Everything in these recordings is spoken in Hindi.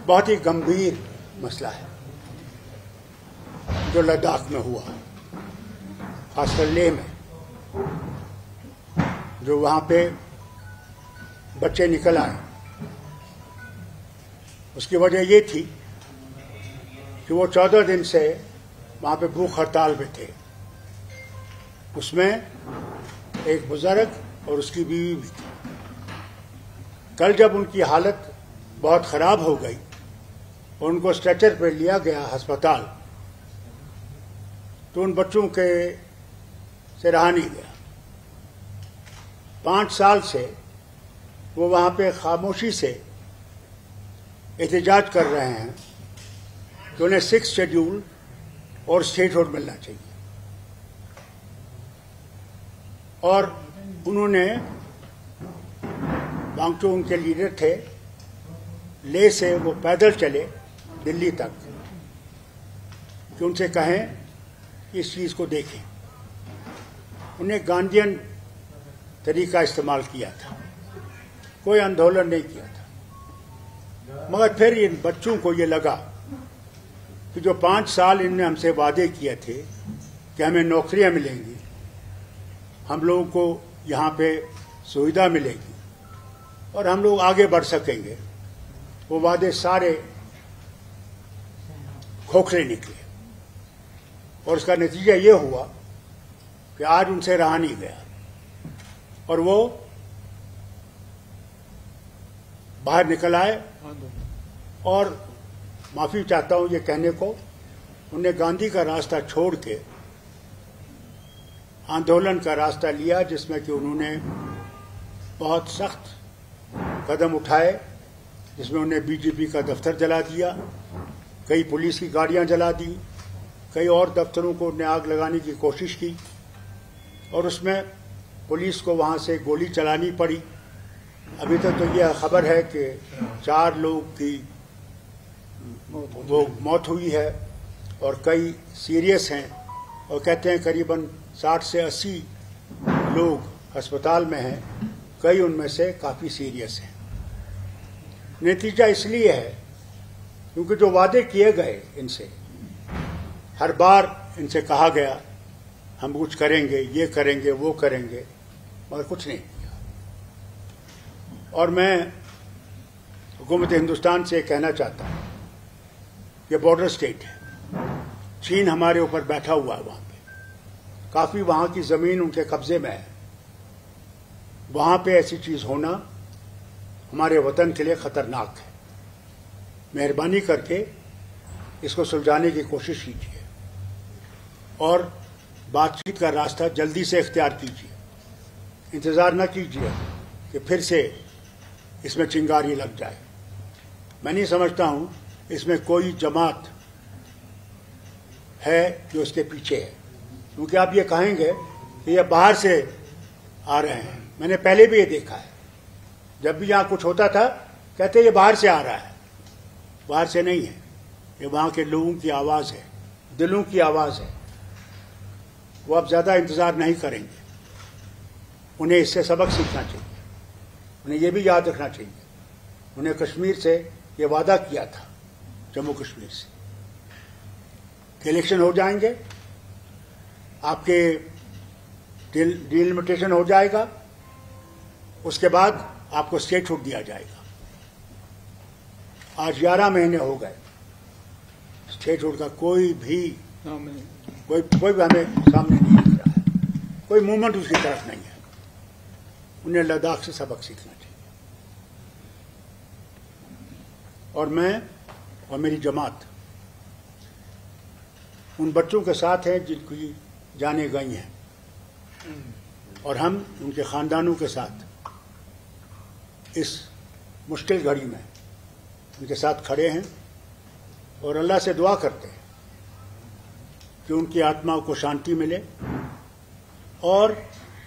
बहुत ही गंभीर मसला है जो लद्दाख में हुआ, खासकर लेह में, जो वहाँ पे बच्चे निकल आए। उसकी वजह ये थी कि वो 14 दिन से वहाँ पे भूख हड़ताल पे थे। उसमें एक बुजुर्ग और उसकी बीवी भी थी। कल जब उनकी हालत बहुत खराब हो गई और उनको स्ट्रेचर पर लिया गया अस्पताल, तो उन बच्चों के से रहा नहीं गया। 5 साल से वो वहाँ पे खामोशी से एहतजाज कर रहे हैं कि उन्हें 6th शेड्यूल और स्टेटहुड मिलना चाहिए। और उन्होंने, वांगचू उनके लीडर थे, लेह से वो पैदल चले दिल्ली तक कि उनसे कहें कि इस चीज़ को देखें। उन्हें गांधीयन तरीका इस्तेमाल किया था, कोई आंदोलन नहीं किया था। मगर फिर इन बच्चों को ये लगा कि जो 5 साल इनने हमसे वादे किए थे कि हमें नौकरियां मिलेंगी, हम लोगों को यहाँ पे सुविधा मिलेगी और हम लोग आगे बढ़ सकेंगे, वो वादे सारे खोखले निकले। और उसका नतीजा ये हुआ कि आज उनसे रहा नहीं गया और वो बाहर निकल आए। और माफी चाहता हूं ये कहने को, उन्हें गांधी का रास्ता छोड़ के आंदोलन का रास्ता लिया, जिसमें कि उन्होंने बहुत सख्त कदम उठाए, जिसमें उन्हें बीजेपी का दफ्तर जला दिया, कई पुलिस की गाड़ियां जला दी, कई और दफ्तरों को उन्हें आग लगाने की कोशिश की और उसमें पुलिस को वहां से गोली चलानी पड़ी। अभी तक तो यह खबर है कि 4 लोग की वो मौत हुई है और कई सीरियस हैं, और कहते हैं करीबन 60 से 80 लोग अस्पताल में हैं, कई उनमें से काफ़ी सीरियस हैं। नतीजा इसलिए है क्योंकि जो वादे किए गए इनसे, हर बार इनसे कहा गया हम कुछ करेंगे, ये करेंगे, वो करेंगे, मगर कुछ नहीं किया। और मैं हुकूमत हिंदुस्तान से कहना चाहता हूँ, ये बॉर्डर स्टेट है, चीन हमारे ऊपर बैठा हुआ है, वहाँ पे काफ़ी वहाँ की ज़मीन उनके कब्जे में है। वहाँ पे ऐसी चीज़ होना हमारे वतन के लिए ख़तरनाक है। मेहरबानी करके इसको सुलझाने की कोशिश कीजिए और बातचीत का रास्ता जल्दी से इख्तियार कीजिए। इंतज़ार न कीजिए कि फिर से इसमें चिंगारी लग जाए। मैं नहीं समझता हूँ इसमें कोई जमात है जो इसके पीछे है, क्योंकि आप ये कहेंगे कि ये बाहर से आ रहे हैं। मैंने पहले भी ये देखा है, जब भी यहाँ कुछ होता था कहते ये बाहर से आ रहा है। बाहर से नहीं है, ये वहाँ के लोगों की आवाज़ है, दिलों की आवाज़ है। वो अब ज़्यादा इंतज़ार नहीं करेंगे, उन्हें इससे सबक सीखना चाहिए। उन्हें ये भी याद रखना चाहिए, उन्हें कश्मीर से ये वादा किया था, जम्मू कश्मीर से, कि इलेक्शन हो जाएंगे, आपके डिलिमिटेशन हो जाएगा, उसके बाद आपको स्टेटहुड दिया जाएगा। आज 11 महीने हो गए, स्टेटहुड का कोई भी हमें सामने नहीं दिख रहा है, कोई मूवमेंट उसकी तरफ नहीं है। उन्हें लद्दाख से सबक सीखना चाहिए। और मैं और मेरी जमात उन बच्चों के साथ हैं जिनकी जानें गई हैं, और हम उनके ख़ानदानों के साथ इस मुश्किल घड़ी में उनके साथ खड़े हैं और अल्लाह से दुआ करते हैं कि उनकी आत्मा को शांति मिले और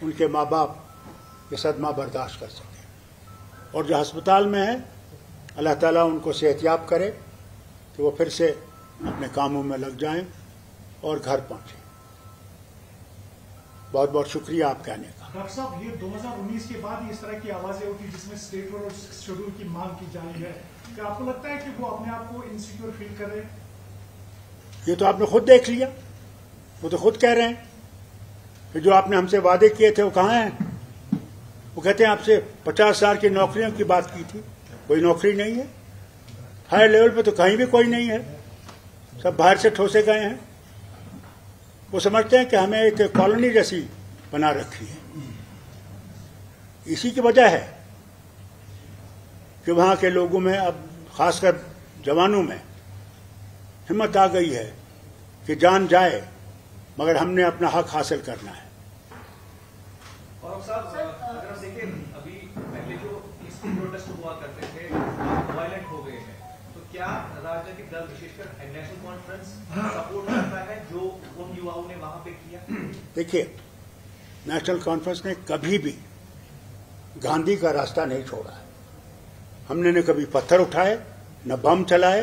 उनके माँ बाप ये सदमा बर्दाश्त कर सकें। और जो अस्पताल में है, अल्लाह ताला उनको सेहतयाब करे कि वो फिर से अपने कामों में लग जाएं और घर पहुँचें। बहुत बहुत शुक्रिया आपके आने का। डॉक्टर साहब, ये 2019 के बाद ही इस तरह की आवाजें उठी जिसमें स्टेट और शेड्यूल की मांग की जा रही है, क्या आपको लगता है कि वो अपने आप को इनसिक्योर फील कर रहे हैं? ये तो आपने खुद देख लिया, वो तो खुद कह रहे हैं कि जो आपने हमसे वादे किए थे वो कहाँ हैं। वो कहते हैं आपसे 50,000 की नौकरियों की बात की थी, कोई नौकरी नहीं है। हायर लेवल पे तो कहीं भी कोई नहीं है, सब बाहर से ठोसे गए हैं। वो समझते हैं कि हमें एक कॉलोनी जैसी बना रखी है। इसी की वजह है कि वहां के लोगों में, अब खासकर जवानों में हिम्मत आ गई है कि जान जाए मगर हमने अपना हक हासिल करना है। और साहब, अगर आप देखें, अभी पहले जो पीसफुल प्रोटेस्ट हुआ करते थे वायलेंट हो गए हैं, तो क्या राजनीतिक दल विशेषकर नेशनल कॉन्फ्रेंस सपोर्ट करता है जो उन युवाओं ने वहां पे किया? देखिए, नेशनल कॉन्फ्रेंस ने कभी भी गांधी का रास्ता नहीं छोड़ा है। हमने न कभी पत्थर उठाए, न बम चलाए,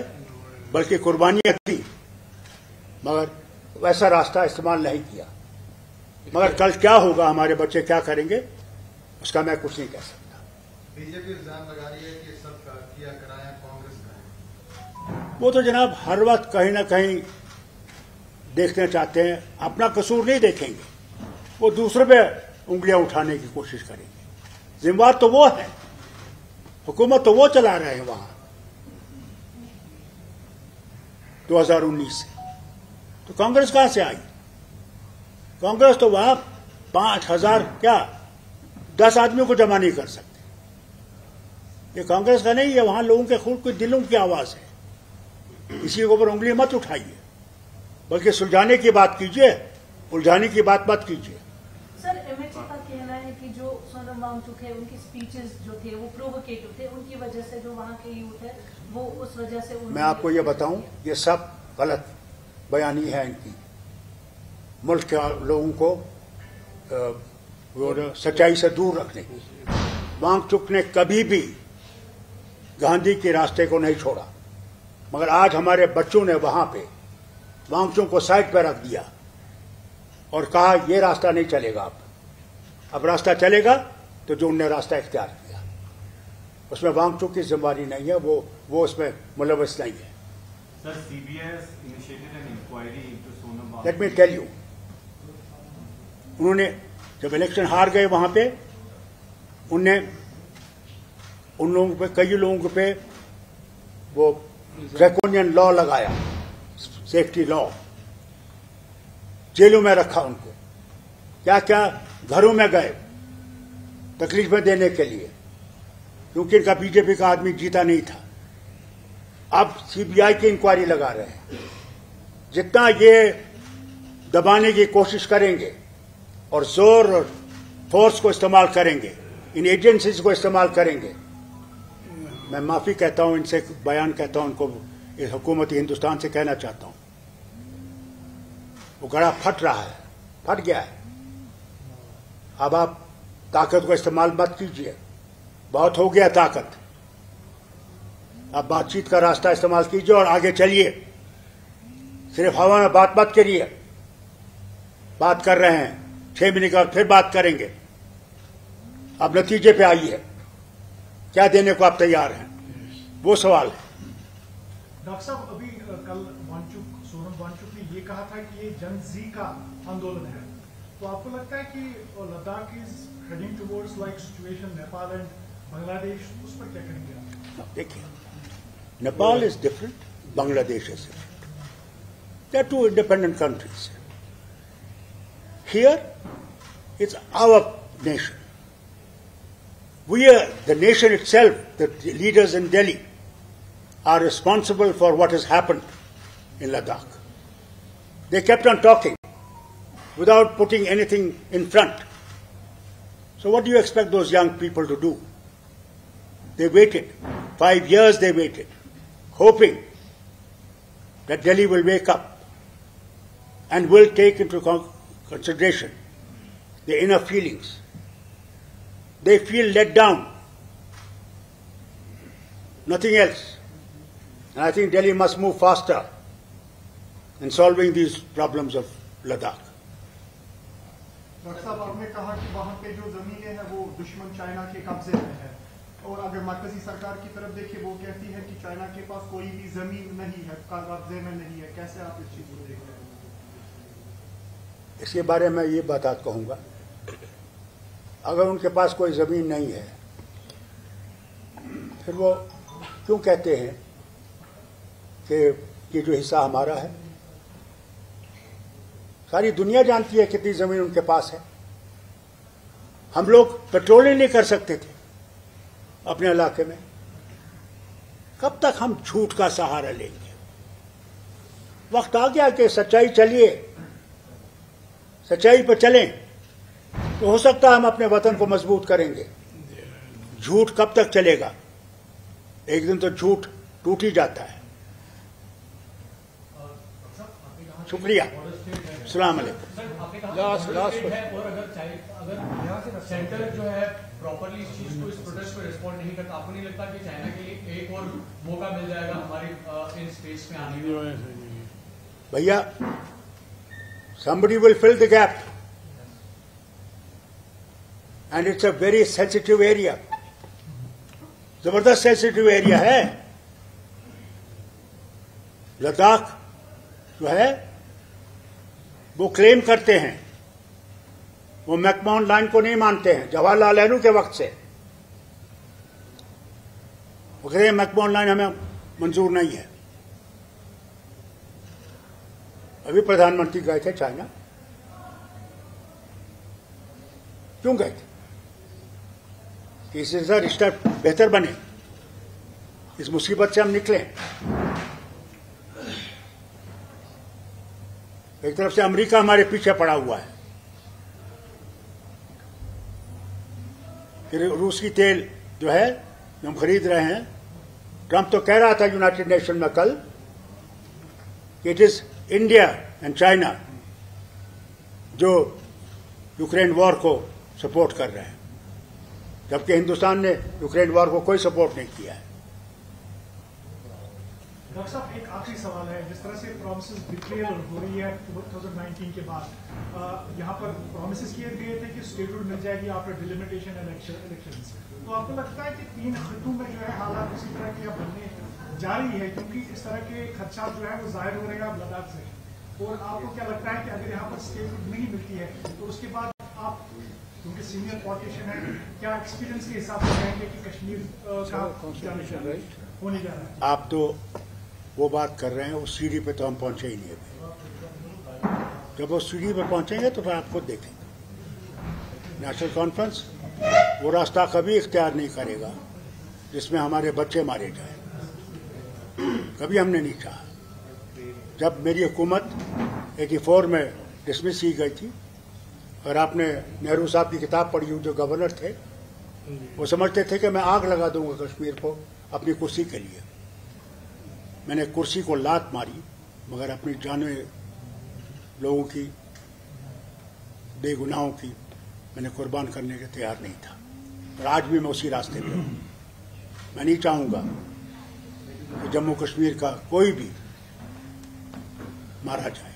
बल्कि कुर्बानियां दी, मगर वैसा रास्ता इस्तेमाल नहीं किया। मगर कल क्या होगा, हमारे बच्चे क्या करेंगे, उसका मैं कुछ नहीं कह सकता। बीजेपी इल्जाम लगा रही है कि सब किया कराया कांग्रेस का। वो तो जनाब हर वक्त कहीं ना कहीं देखना चाहते हैं, अपना कसूर नहीं देखेंगे, वो दूसरे पे उंगलियां उठाने की कोशिश करेंगे। जिम्मेवार तो वो है, हुकूमत तो वो चला रहे हैं वहां 2019 से। तो कांग्रेस कहां से आई? कांग्रेस तो वहां 5,000 क्या 10 आदमियों को जमा नहीं कर सकते। ये कांग्रेस का नहीं है, वहां लोगों के खुद के दिलों की आवाज है। इसी के ऊपर उंगली मत उठाइए, बल्कि सुलझाने की बात कीजिए, उलझाने की बात मत कीजिए। सर, एमएचए का कहना है कि जो सोनम वांगचुक है, उनकी स्पीचेस जो थे वो प्रोवोकेटिव थे, उनकी वजह से जो वहां के यूथ है वो उस वजह से। मैं आपको ये बताऊं, ये सब गलत बयानी है इनकी, मुल्क के लोगों को सच्चाई से दूर रखने की। वांगचुक ने कभी भी गांधी के रास्ते को नहीं छोड़ा, मगर आज हमारे बच्चों ने वहां पे वांगचुक को साइड पर रख दिया और कहा ये रास्ता नहीं चलेगा, अब रास्ता चलेगा तो जो उनने रास्ता इख्तियार किया उसमें वांगचुक की जिम्मेदारी नहीं है, वो उसमें मुलव्वस नहीं है। Sir, CBI initiated an inquiry into Sonam Wangchuk. Let me tell you, उन्होंने जब इलेक्शन हार गए वहां पे, उनने उन लोगों पे, कई लोगों पे वो ड्रैकोनियन लॉ लगाया, सेफ्टी लॉ, जेलों में रखा उनको, क्या क्या घरों में गए तकलीफें देने के लिए, क्योंकि इनका बीजेपी का आदमी जीता नहीं था। अब सीबीआई की इंक्वायरी लगा रहे हैं। जितना ये दबाने की कोशिश करेंगे और जोर और फोर्स को इस्तेमाल करेंगे, इन एजेंसीज को इस्तेमाल करेंगे, मैं माफी कहता हूं इनसे, बयान कहता हूं उनको, इस हुकूमती हिंदुस्तान से कहना चाहता हूं, वो गड़ा फट रहा है, फट गया है। अब आप ताकत को इस्तेमाल मत कीजिए, बहुत हो गया ताकत। अब बातचीत का रास्ता इस्तेमाल कीजिए और आगे चलिए। सिर्फ हवा में बात मत करिए। बात कर रहे हैं, 6 महीने के बाद फिर बात करेंगे। अब नतीजे पे आइए, क्या देने को आप तैयार हैं, वो सवाल है। डॉक्टर साहब, अभी कल सोनम वांगचुक ने ये कहा था कि ये जन जी का आंदोलन है, तो आपको लगता है कि Ladakh is heading towards like situation Nepal and Bangladesh, उस पर क्या कहेंगे आप? देखिए, Nepal is different, Bangladesh is different, they are 2 independent countries. Here, it's our nation. We are the nation itself. The leaders in Delhi are responsible for what has happened in Ladakh. They kept on talking without putting anything in front. So what do you expect those young people to do? They waited. 5 years they waited, hoping that Delhi will wake up and will take into consideration their inner feelings. They feel let down, nothing else. And I think Delhi must move faster in solving these problems of Ladakh. Doctor साहब, आपने कहा कि वहाँ पे जो जमीनें हैं वो दुश्मन चाइना के कब्जे में है, और अगर मरकजी सरकार की तरफ देखिए वो कहती है कि चाइना के पास कोई भी जमीन नहीं है, कब्जे में नहीं है। कैसे आप इस चीज को देख रहे हैं? इसके बारे में ये बात कहूँगा, अगर उनके पास कोई ज़मीन नहीं है फिर वो क्यों कहते हैं कि ये जो हिस्सा हमारा है? सारी दुनिया जानती है कितनी ज़मीन उनके पास है। हम लोग पेट्रोल ही नहीं कर सकते थे अपने इलाके में। कब तक हम झूठ का सहारा लेंगे? वक्त आ गया कि सच्चाई चलिए, सच्चाई पर चलें तो हो सकता है हम अपने वतन को मजबूत करेंगे। झूठ कब तक चलेगा? एक दिन तो झूठ टूट ही जाता है। शुक्रिया। अस्सलाम वालेकुम। लास्ट और अगर सेंटर जो है प्रॉपरली इस चीज को, इस प्रोटेस्ट को रिस्पॉन्ड नहीं करता, आपको नहीं लगता कि चाइना के लिए एक और मौका मिल जाएगा हमारी इन स्पेस में आने का? भैया, somebody will fill the gap and it's a very sensitive area, जबरदस्त सेंसिटिव एरिया है। लद्दाख जो है वो क्लेम करते हैं, वो मैकमोहन लाइन को नहीं मानते हैं। जवाहरलाल नेहरू के वक्त से वो कहते हैं मैकमोहन लाइन हमें मंजूर नहीं है। अभी प्रधानमंत्री गए थे चाइना, क्यों गए थे? कि इससे रिश्ता बेहतर बने, इस मुसीबत से हम निकलें। एक तरफ से अमेरिका हमारे पीछे पड़ा हुआ है, फिर रूस की तेल जो है जो हम खरीद रहे हैं। ट्रंप तो कह रहा था यूनाइटेड नेशन में कल कि it is India and China जो यूक्रेन वॉर को सपोर्ट कर रहे हैं, जबकि हिंदुस्तान ने यूक्रेन वॉर को कोई सपोर्ट नहीं किया है। डॉक्टर साहब, एक आखिरी सवाल है। जिस तरह से प्रॉमिसेस बिट्रेयल हो रही है 2019 के बाद, यहाँ पर प्रॉमिसेस किए गए थे कि स्टेटहुड मिल जाएगी आफ्टर डिलिमिटेशन इलेक्शंस, तो आपको लगता है कि 3 खित्तों में जो है हालात उसी तरह के अब बनने जारी है, क्योंकि इस तरह के खदशात जो है वो जाहिर हो रहे हैं अब लद्दाख से? और आपको क्या लगता है कि अगर यहाँ पर स्टेटहुड नहीं मिलती है तो उसके बाद आप, क्योंकि सीनियर पॉलिटिशियन है, क्या एक्सपीरियंस के हिसाब से कहेंगे कि कश्मीर का होने जा रहा है? आप तो वो बात कर रहे हैं, उस सीढ़ी पे तो हम पहुंचे ही नहीं अभी। जब वो सीढ़ी पे पहुंचेंगे तो फिर आप खुद देखेंगे। नेशनल कॉन्फ्रेंस वो रास्ता कभी इख्तियार नहीं करेगा जिसमें हमारे बच्चे मारे जाए, कभी हमने नहीं चाहा। जब मेरी हुकूमत 84 में डिसमिस की गई थी, और आपने नेहरू साहब की किताब पढ़ी हुई जो गवर्नर थे, वो समझते थे कि मैं आग लगा दूंगा कश्मीर को अपनी कुर्सी के लिए। मैंने कुर्सी को लात मारी, मगर अपनी जाने लोगों की, बेगुनाहों की मैंने कुर्बान करने के तैयार नहीं था, और आज भी मैं उसी रास्ते पे हूं। मैं नहीं चाहूंगा कि जम्मू कश्मीर का कोई भी मारा जाए।